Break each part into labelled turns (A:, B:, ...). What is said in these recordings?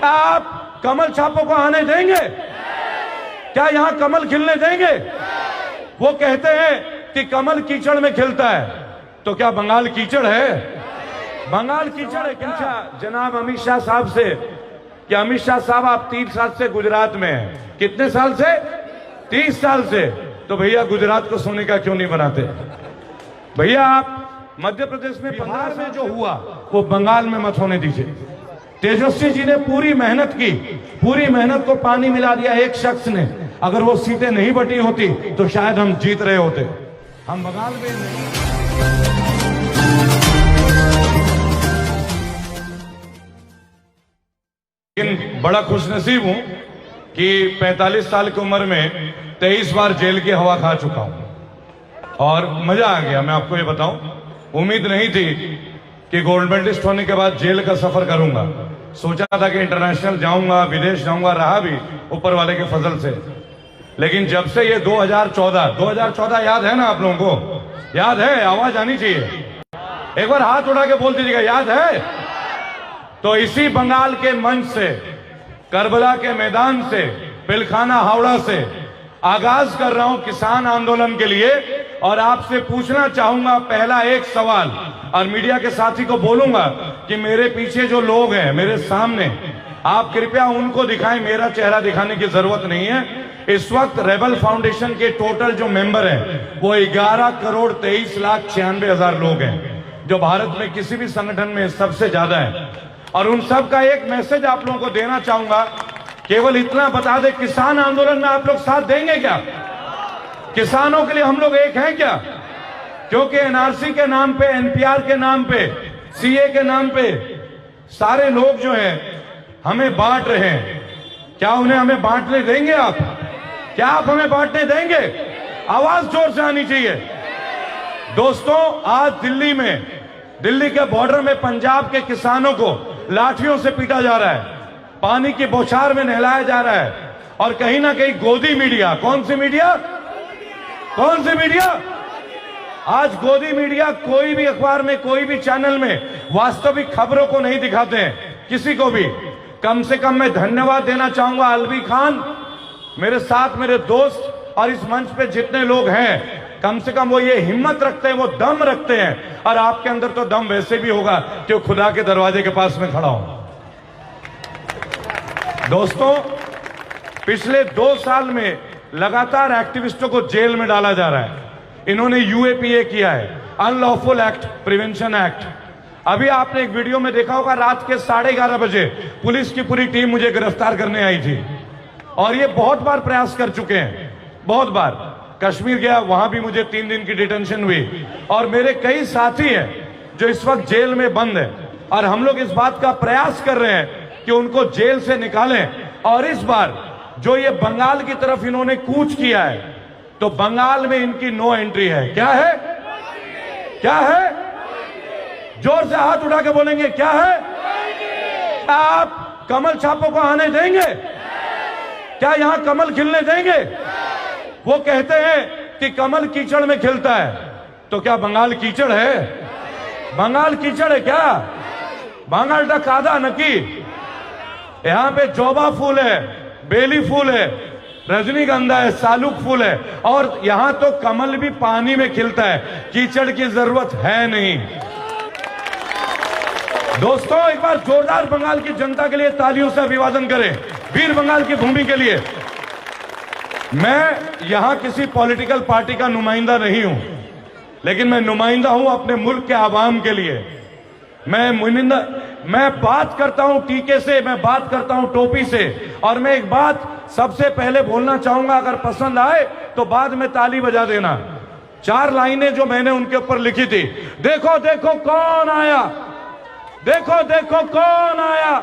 A: आप कमल छापों को आने देंगे? क्या यहां कमल खिलने देंगे? वो कहते हैं कि कमल कीचड़ में खिलता है, तो क्या बंगाल कीचड़ है? बंगाल कीचड़ है क्या? जनाब अमित शाह साहब से कि अमित शाह साहब आप 30 साल से गुजरात में हैं। कितने साल से? 30 साल से। तो भैया गुजरात को सोने का क्यों नहीं बनाते? भैया आप मध्य प्रदेश में 15 में जो हुआ वो बंगाल में मत होने दीजिए। तेजस्वी जी ने पूरी मेहनत की, पूरी मेहनत को पानी मिला दिया एक शख्स ने। अगर वो सीटें नहीं बटी होती तो शायद हम जीत रहे होते। हम बंगाल में नहीं। लेकिन बड़ा खुशनसीब हूं कि 45 साल की उम्र में 23 बार जेल की हवा खा चुका हूं और मजा आ गया। मैं आपको ये बताऊं, उम्मीद नहीं थी कि गोल्ड मेडलिस्ट होने के बाद जेल का सफर करूंगा। सोचा था कि इंटरनेशनल जाऊंगा, विदेश जाऊंगा, रहा भी ऊपर वाले के फजल से। लेकिन जब से ये 2014 याद है ना आप लोगों को? याद है? आवाज आनी चाहिए। एक बार हाथ उठा के बोल दीजिएगा, याद है? तो इसी बंगाल के मंच से, करबला के मैदान से, पिलखाना हावड़ा से आगाज कर रहा हूं किसान आंदोलन के लिए। और आपसे पूछना चाहूंगा पहला एक सवाल, और मीडिया के साथी को बोलूंगा कि मेरे पीछे जो लोग हैं, मेरे सामने, आप कृपया उनको दिखाएं, मेरा चेहरा दिखाने की जरूरत नहीं है। इस वक्त रेबल फाउंडेशन के टोटल जो मेंबर हैं वो 11 करोड़ 23 लाख 96 हजार लोग हैं, जो भारत में किसी भी संगठन में सबसे ज्यादा है। और उन सब का एक मैसेज आप लोगों को देना चाहूंगा, केवल इतना बता दे, किसान आंदोलन में आप लोग साथ देंगे क्या? किसानों के लिए हम लोग एक हैं क्या? क्योंकि एनआरसी के नाम पे, एनपीआर के नाम पे, सीए के नाम पे सारे लोग जो हैं हमें बांट रहे हैं। क्या उन्हें हमें बांटने देंगे आप? क्या आप हमें बांटने देंगे? आवाज जोर से आनी चाहिए। दोस्तों, आज दिल्ली में, दिल्ली के बॉर्डर में पंजाब के किसानों को लाठियों से पीटा जा रहा है, पानी की बौछार में नहलाया जा रहा है। और कहीं ना कहीं गोदी मीडिया, कौन सी मीडिया? कौन सी मीडिया? आज गोदी मीडिया कोई भी अखबार में, कोई भी चैनल में वास्तविक खबरों को नहीं दिखाते हैं, किसी को भी। कम से कम मैं धन्यवाद देना चाहूंगा अलवी खान, मेरे साथ मेरे दोस्त, और इस मंच पे जितने लोग हैं, कम से कम वो ये हिम्मत रखते हैं, वो दम रखते हैं। और आपके अंदर तो दम वैसे भी होगा कि खुदा के दरवाजे के पास में खड़ा हूं। दोस्तों, पिछले 2 साल में लगातार एक्टिविस्टों को जेल में डाला जा रहा है। इन्होंने यूएपीए किया है, अनलॉफुल एक्ट प्रिवेंशन एक्ट। अभी आपने एक वीडियो में देखा होगा, रात के 11:30 बजे पुलिस की पूरी टीम मुझे गिरफ्तार करने आई थी। और ये बहुत बार प्रयास कर चुके हैं, बहुत बार। कश्मीर गया, वहां भी मुझे 3 दिन की डिटेंशन हुई। और मेरे कई साथी हैं जो इस वक्त जेल में बंद हैं, और हम लोग इस बात का प्रयास कर रहे हैं कि उनको जेल से निकालें। और इस बार जो ये बंगाल की तरफ इन्होंने कूच किया है, तो बंगाल में इनकी नो एंट्री है। क्या है? क्या है? जोर से हाथ उठा के बोलेंगे, क्या है? आप कमल छापों को आने देंगे? क्या यहां कमल खिलने देंगे? वो कहते हैं कि कमल कीचड़ में खिलता है, तो क्या बंगाल कीचड़ है? बंगाल कीचड़ है क्या? बंगाल का कादा नकी। यहां पे जोबा फूल है, बेली फूल है, रजनीगंधा है, सालुक फूल है, और यहां तो कमल भी पानी में खिलता है, कीचड़ की जरूरत है नहीं। दोस्तों, एक बार जोरदार बंगाल की जनता के लिए तालियों से अभिवादन करें, वीर बंगाल की भूमि के लिए। मैं यहां किसी पॉलिटिकल पार्टी का नुमाइंदा नहीं हूं, लेकिन मैं नुमाइंदा हूं अपने मुल्क के आवाम के लिए। मैं बात करता हूं टीके से, मैं बात करता हूं टोपी से। और मैं एक बात सबसे पहले बोलना चाहूंगा, अगर पसंद आए तो बाद में ताली बजा देना। 4 लाइनें जो मैंने उनके ऊपर लिखी थी, देखो देखो कौन आया, देखो देखो कौन आया,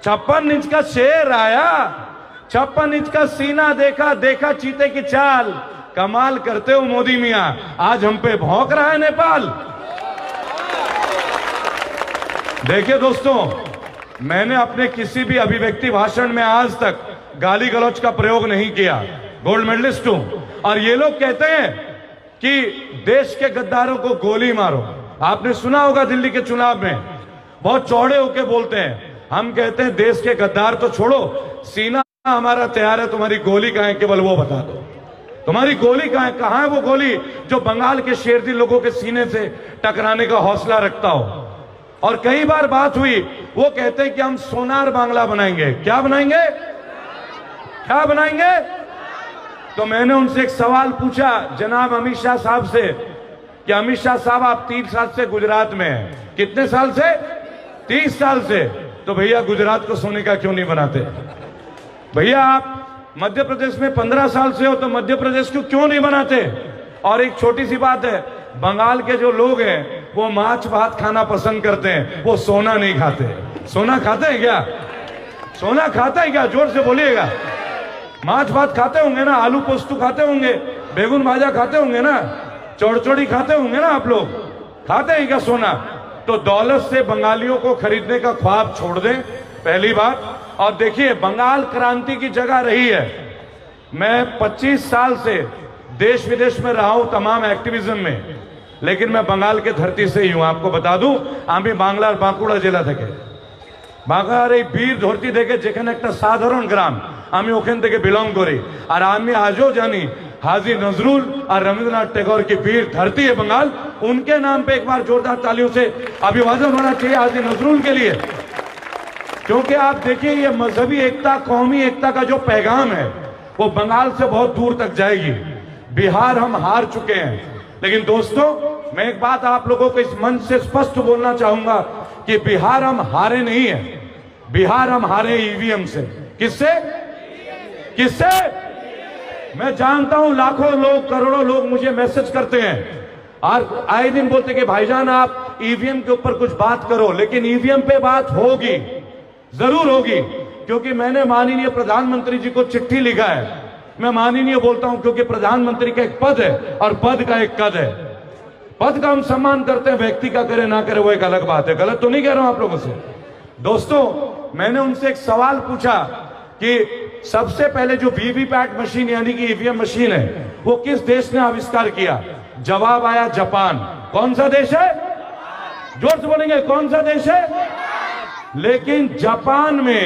A: 56 इंच का शेर आया, 56 इंच का सीना देखा, देखा चीते की चाल। कमाल करते हो मोदी मियां, आज हम पे भौंक रहा है नेपाल। देखिए दोस्तों, मैंने अपने किसी भी अभिव्यक्ति भाषण में आज तक गाली गलौज का प्रयोग नहीं किया। गोल्ड मेडलिस्ट हूं। और ये लोग कहते हैं कि देश के गद्दारों को गोली मारो। आपने सुना होगा दिल्ली के चुनाव में बहुत चौड़े होकर बोलते हैं, हम कहते हैं देश के गद्दार तो छोड़ो, सीना हमारा तैयार है, तुम्हारी गोली कहां है केवल वो बता दो। तुम्हारी गोली कहां है वो गोली जो बंगाल के शेरदी लोगों के सीने से टकराने का हौसला रखता हो। और कई बार बात हुई, वो कहते हैं कि हम सोनार बांग्ला बनाएंगे। क्या बनाएंगे? क्या बनाएंगे? तो मैंने उनसे एक सवाल पूछा जनाब अमित शाह साहब से कि अमित शाह साहब आप 3 साल से गुजरात में हैं। कितने साल से? 30 साल से। तो भैया गुजरात को सोने का क्यों नहीं बनाते? भैया आप मध्य प्रदेश में 15 साल से हो तो मध्य प्रदेश को क्यों नहीं बनाते? और एक छोटी सी बात है, बंगाल के जो लोग हैं वो माछ भात खाना पसंद करते हैं, वो सोना नहीं खाते। सोना खाते हैं क्या? सोना खाता है क्या? जोर से बोलिएगा। माछ भात खाते होंगे ना, आलू पोस्तू खाते होंगे, बेगुन भाजा खाते होंगे ना, चौड़चौड़ी खाते होंगे ना, आप लोग खाते हैं क्या सोना? तो दौलत से बंगालियों को खरीदने का ख्वाब छोड़ दें, पहली बात। और देखिए, बंगाल क्रांति की जगह रही है। मैं 25 साल से देश विदेश में रहा हूं तमाम एक्टिविज्म में, लेकिन मैं बंगाल के धरती से ही हूं। आपको बता दूं, আমি বাংলার বাঁকুড়া জেলা থেকে, বাংলার এই বীর ধরती থেকে, যেখানে একটা সাধারণ গ্রাম, আমি ওখান থেকে বিলং করি। আর আমি আজও জানি हाजी नजरुल और रविंद्रनाथ टैगोर की वीर धरती है बंगाल। उनके नाम पे एक बार जोरदार तालियों से अभिवादन होना चाहिए हाजी नजरुल के लिए, क्योंकि आप देखिए ये मजहबी एकता, कौमी एकता का जो पैगाम है वो बंगाल से बहुत दूर तक जाएगी। बिहार हम हार चुके हैं, लेकिन दोस्तों मैं एक बात आप लोगों को इस मंच से स्पष्ट बोलना चाहूंगा कि बिहार हम हारे नहीं है, बिहार हम हारे ईवीएम से। किससे? किससे? मैं जानता हूं लाखों लोग, करोड़ों लोग मुझे मैसेज करते हैं और आए दिन बोलते कि भाईजान आप ईवीएम के ऊपर कुछ बात करो, लेकिन ईवीएम पे बात होगी, जरूर होगी, क्योंकि मैंने माननीय प्रधानमंत्री जी को चिट्ठी लिखा है। मैं माननीय बोलता हूं क्योंकि प्रधानमंत्री का एक पद है और पद का एक कद है। पद का हम सम्मान करते हैं, व्यक्ति का करे ना करे वो एक अलग बात है। गलत तो नहीं कह रहा हूं आप लोगों से। दोस्तों मैंने उनसे एक सवाल पूछा कि सबसे पहले जो वीवीपैट मशीन यानी कि ईवीएम मशीन है वो किस देश ने आविष्कार किया? जवाब आया जापान। कौन सा देश है? जोर से बोलेंगे, कौन सा देश है? लेकिन जापान में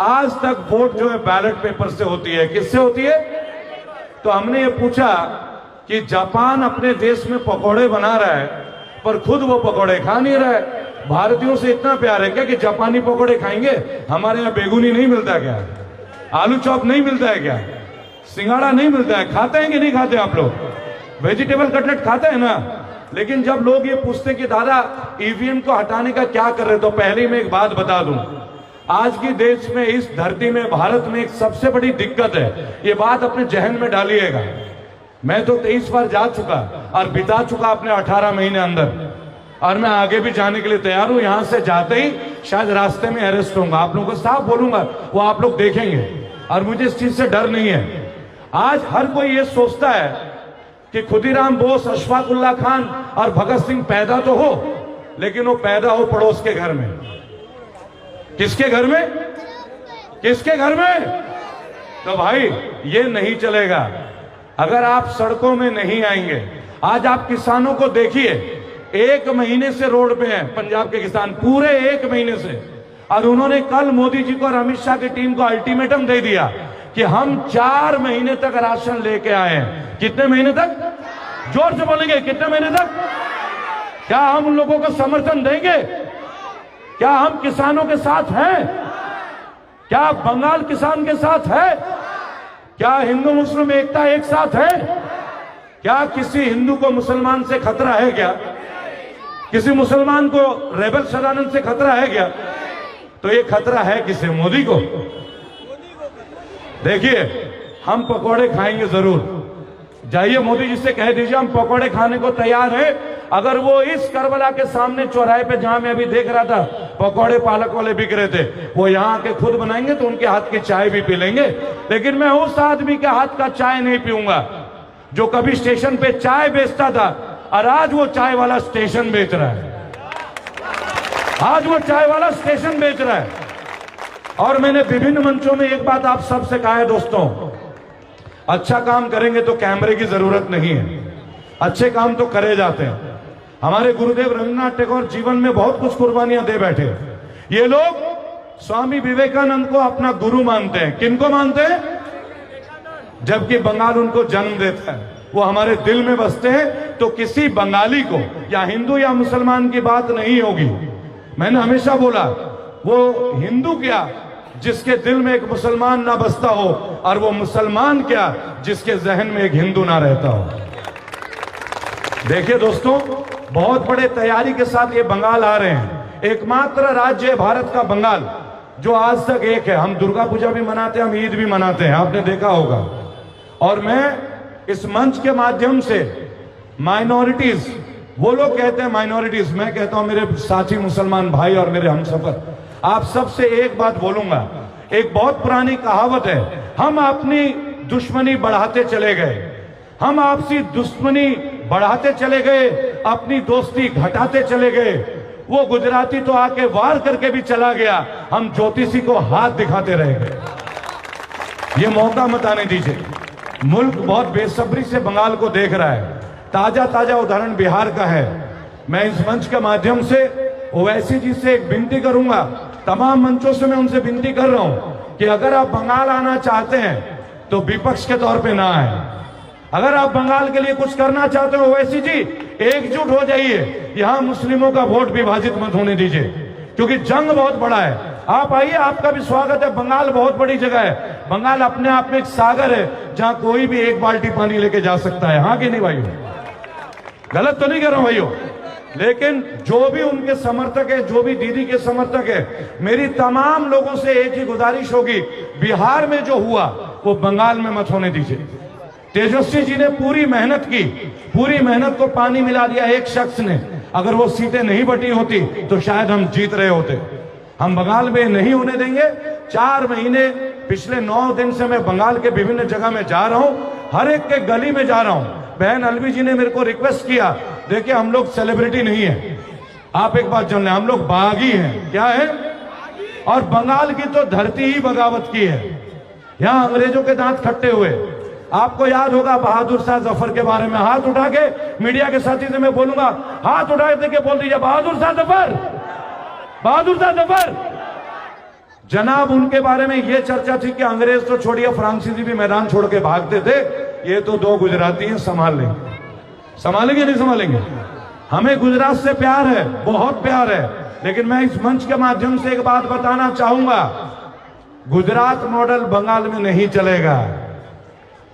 A: आज तक वोट जो है बैलेट पेपर से होती है। किससे होती है? तो हमने ये पूछा कि जापान अपने देश में पकौड़े बना रहा है पर खुद वो पकौड़े खा नहीं रहा है। भारतीयों से इतना प्यार है क्या कि जापानी पकौड़े खाएंगे? हमारे यहाँ बेगुनी नहीं मिलता क्या? आलू चॉप नहीं मिलता है क्या? सिंगाड़ा नहीं मिलता है? खाते हैं कि नहीं खाते आप लोग? वेजिटेबल कटलेट खाते हैं ना? लेकिन जब लोग ये पूछते कि दादा ईवीएम को हटाने का क्या कर रहे, तो पहले मैं एक बात बता दूं, आज की देश में, इस धरती में, भारत में एक सबसे बड़ी दिक्कत है। ये बात अपने जहन में डालिएगा। मैं तो 23 बार जा चुका और बिता चुका अपने 18 महीने अंदर, और मैं आगे भी जाने के लिए तैयार हूं। यहां से जाते ही शायद रास्ते में अरेस्ट होऊंगा, आप लोगों को साफ बोलूंगा, वो आप लोग देखेंगे, और मुझे इस चीज से डर नहीं है। आज हर कोई ये सोचता है कि खुदीराम बोस, अशफाक उल्लाह खान और भगत सिंह पैदा तो हो, लेकिन वो पैदा हो पड़ोस के घर में। किसके घर में? किसके घर में? तो भाई ये नहीं चलेगा अगर आप सड़कों में नहीं आएंगे। आज आप किसानों को देखिए, 1 महीने से रोड पे हैं पंजाब के किसान, पूरे 1 महीने से, और उन्होंने कल मोदी जी को और अमित शाह की टीम को अल्टीमेटम दे दिया कि हम 4 महीने तक राशन लेके आए हैं। कितने महीने तक? जोर से बोलेंगे, कितने महीने तक? क्या हम उन लोगों को समर्थन देंगे? क्या हम किसानों के साथ हैं? क्या बंगाल किसान के साथ है? क्या हिंदू मुस्लिम एकता एक साथ है? क्या किसी हिंदू को मुसलमान से खतरा है क्या? किसी मुसलमान को रेबल शरानंद से खतरा है क्या? तो ये खतरा है किसे? मोदी को। देखिए हम पकौड़े खाएंगे जरूर, जाइए मोदी जी से कह दीजिए हम पकौड़े खाने को तैयार हैं। अगर वो इस करबला के सामने चौराहे पे, जहां मैं अभी देख रहा था पकौड़े पालक वाले बिक रहे थे, वो यहाँ आके खुद बनाएंगे तो उनके हाथ की चाय भी पी लेंगे। लेकिन मैं उस आदमी के हाथ का चाय नहीं पीऊंगा जो कभी स्टेशन पे चाय बेचता था और आज वो चाय वाला स्टेशन बेच रहा है। आज वो चाय वाला स्टेशन बेच रहा है। और मैंने विभिन्न मंचों में एक बात आप सबसे कहा है दोस्तों, अच्छा काम करेंगे तो कैमरे की जरूरत नहीं है, अच्छे काम तो करे जाते हैं। हमारे गुरुदेव रविंद्रनाथ टैगोर जीवन में बहुत कुछ कुर्बानियां दे बैठे। ये लोग स्वामी विवेकानंद को अपना गुरु मानते हैं। किनको मानते हैं? जबकि बंगाल उनको जन्म देता है, वो हमारे दिल में बसते हैं। तो किसी बंगाली को या हिंदू या मुसलमान की बात नहीं होगी। मैंने हमेशा बोला, वो हिंदू क्या जिसके दिल में एक मुसलमान ना बसता हो, और वो मुसलमान क्या जिसके जहन में एक हिंदू ना रहता हो। देखिए दोस्तों, बहुत बड़े तैयारी के साथ ये बंगाल आ रहे हैं। एकमात्र राज्य है भारत का बंगाल जो आज तक एक है। हम दुर्गा पूजा भी मनाते हैं, हम ईद भी मनाते हैं, आपने देखा होगा। और मैं इस मंच के माध्यम से माइनॉरिटीज, वो लोग कहते हैं माइनॉरिटीज, मैं कहता हूं मेरे साथी मुसलमान भाई और मेरे हमसफर, आप सबसे एक बात बोलूंगा। एक बहुत पुरानी कहावत है, हम अपनी दुश्मनी बढ़ाते चले गए, हम आपसी दुश्मनी बढ़ाते चले गए, अपनी दोस्ती घटाते चले गए। वो गुजराती तो आके वार करके भी चला गया, हम ज्योतिषी को हाथ दिखाते रह गए। ये मौका मत आने दीजिए। मुल्क बहुत बेसब्री से बंगाल को देख रहा है। ताजा ताजा उदाहरण बिहार का है। मैं इस मंच के माध्यम से ओवैसी जी से एक विनती करूंगा, तमाम मंचों से मैं उनसे विनती कर रहा हूं कि अगर आप बंगाल आना चाहते हैं तो विपक्ष के तौर पे ना आए। अगर आप बंगाल के लिए कुछ करना चाहते हो ओवैसी जी, एकजुट हो जाइए। यहां मुस्लिमों का वोट विभाजित मत होने दीजिए, क्योंकि जंग बहुत बड़ा है। आप आइए, आपका भी स्वागत है। बंगाल बहुत बड़ी जगह है। बंगाल अपने आप में एक सागर है जहां कोई भी एक बाल्टी पानी लेके जा सकता है। हाँ कि नहीं भाइयों? गलत तो नहीं कर रहा हूं भाइयों। लेकिन जो भी उनके समर्थक है, जो भी दीदी के समर्थक है, मेरी तमाम लोगों से एक ही गुजारिश होगी, बिहार में जो हुआ वो बंगाल में मत होने दीजिए। तेजस्वी जी ने पूरी मेहनत की, पूरी मेहनत को पानी मिला दिया एक शख्स ने। अगर वो सीटें नहीं बटी होती तो शायद हम जीत रहे होते। हम बंगाल में नहीं होने देंगे। 4 महीने पिछले 9 दिन से मैं बंगाल के विभिन्न जगह में जा रहा हूं, हर एक के गली में जा रहा हूं। बहन अलवी जी ने मेरे को रिक्वेस्ट किया, देखिए हम लोग सेलिब्रिटी नहीं है, आप एक बात जान लें, हम लोग बागी हैं। क्या है? और बंगाल की तो धरती ही बगावत की है। यहां अंग्रेजों के दांत खट्टे हुए। आपको याद होगा बहादुर शाह जफर के बारे में, हाथ उठा के मीडिया के साथी से मैं बोलूंगा, हाथ उठा के बोल दीजिए बहादुर शाह जफर, बहादुर शाह जफर। जनाब, उनके बारे में यह चर्चा थी कि अंग्रेज तो छोड़िए, फ्रांसीसी भी मैदान छोड़ के भागते थे। ये तो 2 गुजराती हैं, संभाल लेंगे। संभालेंगे नहीं संभालेंगे? हमें गुजरात से प्यार है, बहुत प्यार है। लेकिन मैं इस मंच के माध्यम से एक बात बताना चाहूंगा, गुजरात मॉडल बंगाल में नहीं चलेगा।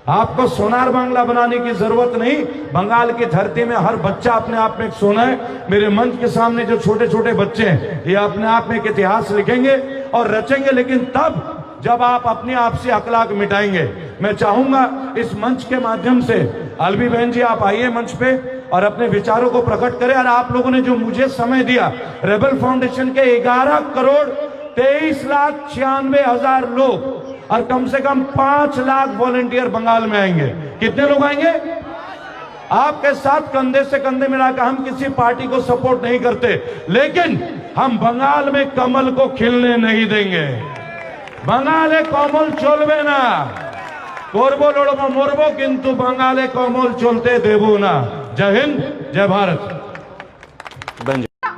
A: आपको सोनार बांग्ला बनाने की जरूरत नहीं। बंगाल की धरती में हर बच्चा अपने आप में एक सोना है। मेरे मंच के सामने जो छोटे छोटे बच्चे हैं, ये अपने आप में एक इतिहास लिखेंगे और रचेंगे, लेकिन तब जब आप अपनी आपसी अखलाक मिटाएंगे। मैं चाहूंगा इस मंच के माध्यम से, अलवी बहन जी आप आइए मंच पे और अपने विचारों को प्रकट करें। और आप लोगों ने जो मुझे समय दिया, रेबल फाउंडेशन के 11,93,96,000 लोग और कम से कम 5 लाख वॉलंटियर बंगाल में आएंगे। कितने लोग आएंगे? आपके साथ कंधे से कंधे मिलाकर। हम किसी पार्टी को सपोर्ट नहीं करते, लेकिन हम बंगाल में कमल को खिलने नहीं देंगे। बंगाले कमल चलबे ना, करबो लड़बो मरबो, किंतु बंगाले कमल चलते देबो ना। जय हिंद, जय भारत।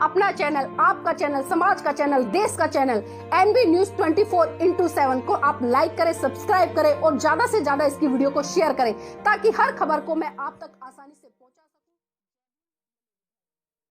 B: अपना चैनल, आपका चैनल, समाज का चैनल, देश का चैनल NB News 24/7 को आप लाइक करें, सब्सक्राइब करें और ज्यादा से ज्यादा इसकी वीडियो को शेयर करें, ताकि हर खबर को मैं आप तक आसानी से